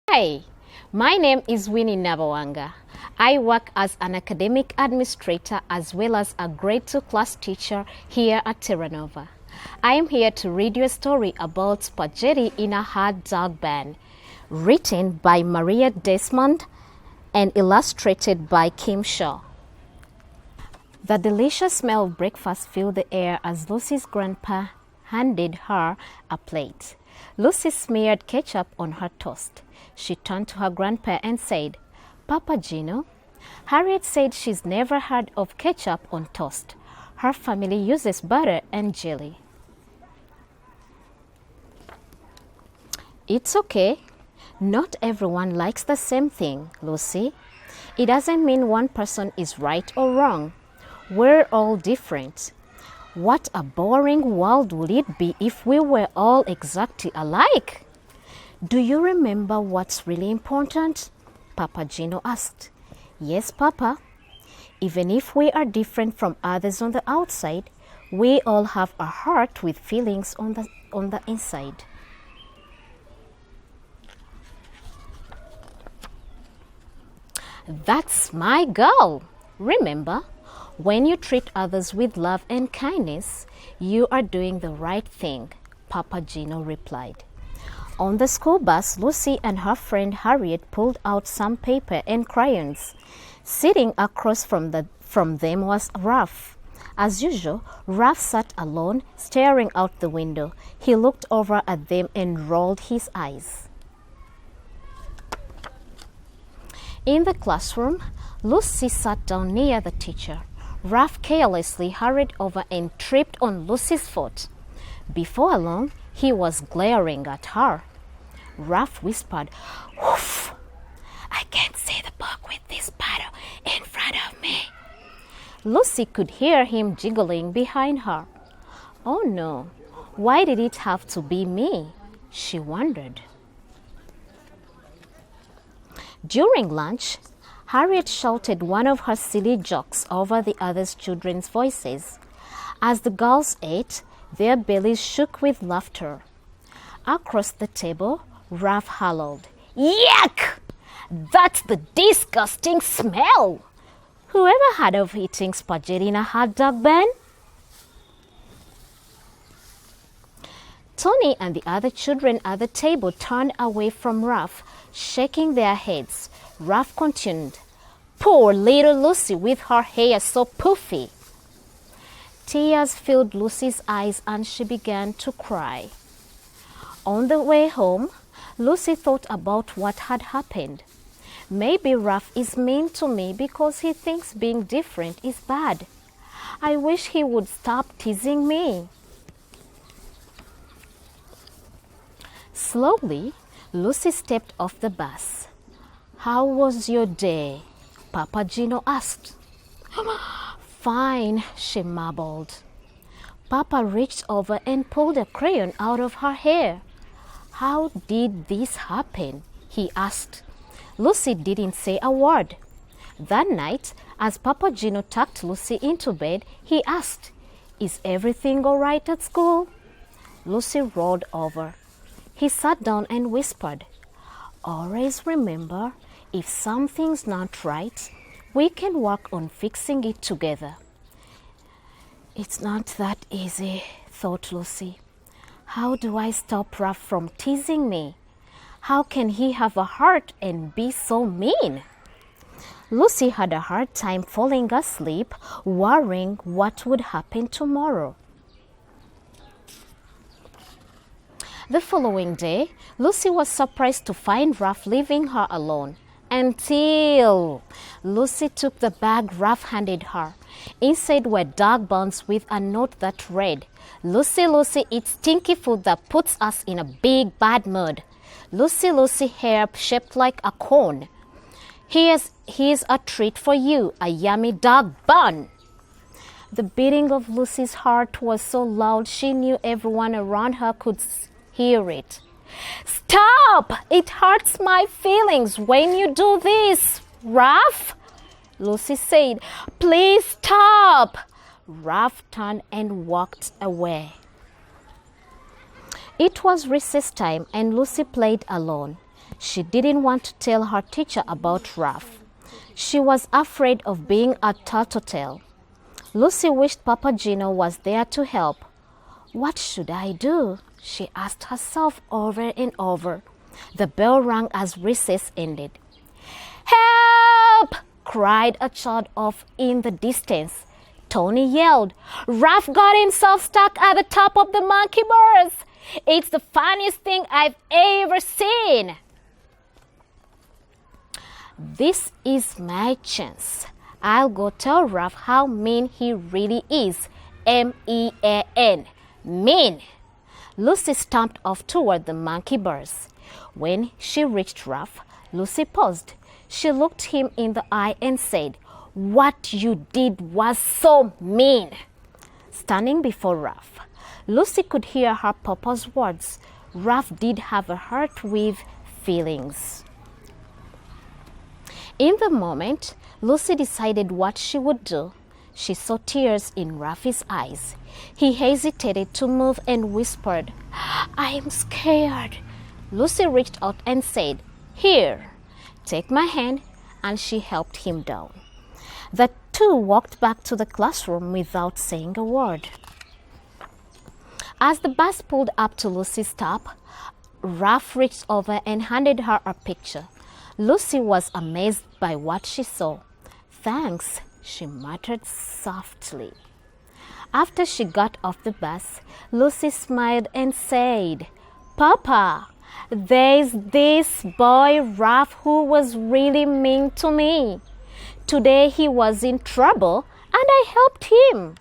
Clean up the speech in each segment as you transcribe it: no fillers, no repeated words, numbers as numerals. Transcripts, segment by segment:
Hi, my name is Winnie Nabawanga. I work as an academic administrator as well as a grade 2 class teacher here at Terra. I am here to read you a story about spaghetti in a hot dog bun, written by Maria Desmond and illustrated by Kim Shaw. The delicious smell of breakfast filled the air as Lucy's grandpa handed her a plate. Lucy smeared ketchup on her toast. She turned to her grandpa and said, "Papa Gino, Harriet said she's never heard of ketchup on toast. Her family uses butter and jelly." "It's okay. Not everyone likes the same thing, Lucy. It doesn't mean one person is right or wrong. We're all different. What a boring world would it be if we were all exactly alike?" "Do you remember what's really important?" Papa Gino asked. "Yes, Papa. Even if we are different from others on the outside, we all have a heart with feelings on the inside." "That's my girl. Remember, when you treat others with love and kindness, you are doing the right thing," Papa Gino replied. On the school bus, Lucy and her friend Harriet pulled out some paper and crayons. Sitting across from them was Ralph. As usual, Ralph sat alone, staring out the window. He looked over at them and rolled his eyes. In the classroom, Lucy sat down near the teacher. Ralph carelessly hurried over and tripped on Lucy's foot. Before long, he was glaring at her. Ralph whispered, "Woof! I can't see the book with this bottle in front of me." Lucy could hear him jiggling behind her. "Oh no, why did it have to be me?" she wondered. During lunch, Harriet shouted one of her silly jokes over the other children's voices. As the girls ate, their bellies shook with laughter. Across the table, Ralph howled, "Yuck! That's the disgusting smell! Whoever heard of eating spaghetti in a hot dog bun?" Tony and the other children at the table turned away from Ralph, shaking their heads. Ralph continued, "Poor little Lucy with her hair so poofy." Tears filled Lucy's eyes and she began to cry. On the way home, Lucy thought about what had happened. Maybe Ralph is mean to me because he thinks being different is bad. I wish he would stop teasing me. Slowly, Lucy stepped off the bus. "How was your day?" Papa Gino asked. "Fine," she mumbled. Papa reached over and pulled a crayon out of her hair. "How did this happen?" he asked. Lucy didn't say a word. That night, as Papa Gino tucked Lucy into bed, he asked, "Is everything all right at school?" Lucy rolled over. He sat down and whispered, "Always remember, if something's not right, we can work on fixing it together." "It's not that easy," thought Lucy. "How do I stop Ralph from teasing me? How can he have a heart and be so mean?" Lucy had a hard time falling asleep, worrying what would happen tomorrow. The following day, Lucy was surprised to find Ralph leaving her alone. Until Lucy took the bag Ralph handed her. Inside were dog bones with a note that read, "Lucy, Lucy, it's stinky food that puts us in a big bad mood. Lucy, Lucy, hair shaped like a cone. Here's a treat for you, a yummy dog bun." The beating of Lucy's heart was so loud she knew everyone around her could hear it. "Stop! It hurts my feelings when you do this, Ralph," Lucy said. "Please stop." Ralph turned and walked away. It was recess time and Lucy played alone. She didn't want to tell her teacher about Ralph. She was afraid of being a tattletale. Lucy wished Papa Gino was there to help. What should I do? She asked herself over and over. The bell rang as recess ended. "Help!" cried a child off in the distance. Tony yelled, "Ralph got himself stuck at the top of the monkey bars. It's the funniest thing I've ever seen." "This is my chance. I'll go tell Ralph how mean he really is. M-E-A-N. Mean." Lucy stomped off toward the monkey bars. When she reached Ralph, Lucy paused. She looked him in the eye and said, "What you did was so mean." Standing before Ralph, Lucy could hear her papa's words. Ralph did have a heart with feelings. In the moment, Lucy decided what she would do. She saw tears in Ralph's eyes. He hesitated to move and whispered, "I'm scared." Lucy reached out and said, "Here, take my hand," and she helped him down. The two walked back to the classroom without saying a word. As the bus pulled up to Lucy's stop, Ralph reached over and handed her a picture. Lucy was amazed by what she saw. "Thanks," she muttered softly. After she got off the bus, Lucy smiled and said, "Papa, there's this boy Ralph who was really mean to me. Today he was in trouble and I helped him."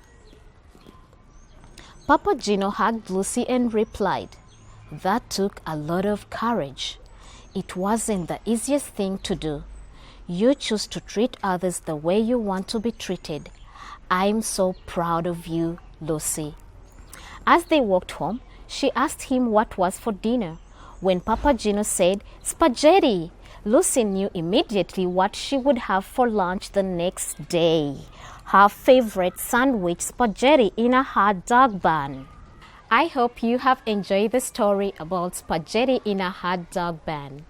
Papa Gino hugged Lucy and replied, "That took a lot of courage. It wasn't the easiest thing to do. You choose to treat others the way you want to be treated. I'm so proud of you, Lucy." As they walked home, she asked him what was for dinner. When Papa Gino said spaghetti, Lucy knew immediately what she would have for lunch the next day. Her favorite sandwich, spaghetti in a hot dog bun. I hope you have enjoyed the story about spaghetti in a hot dog bun.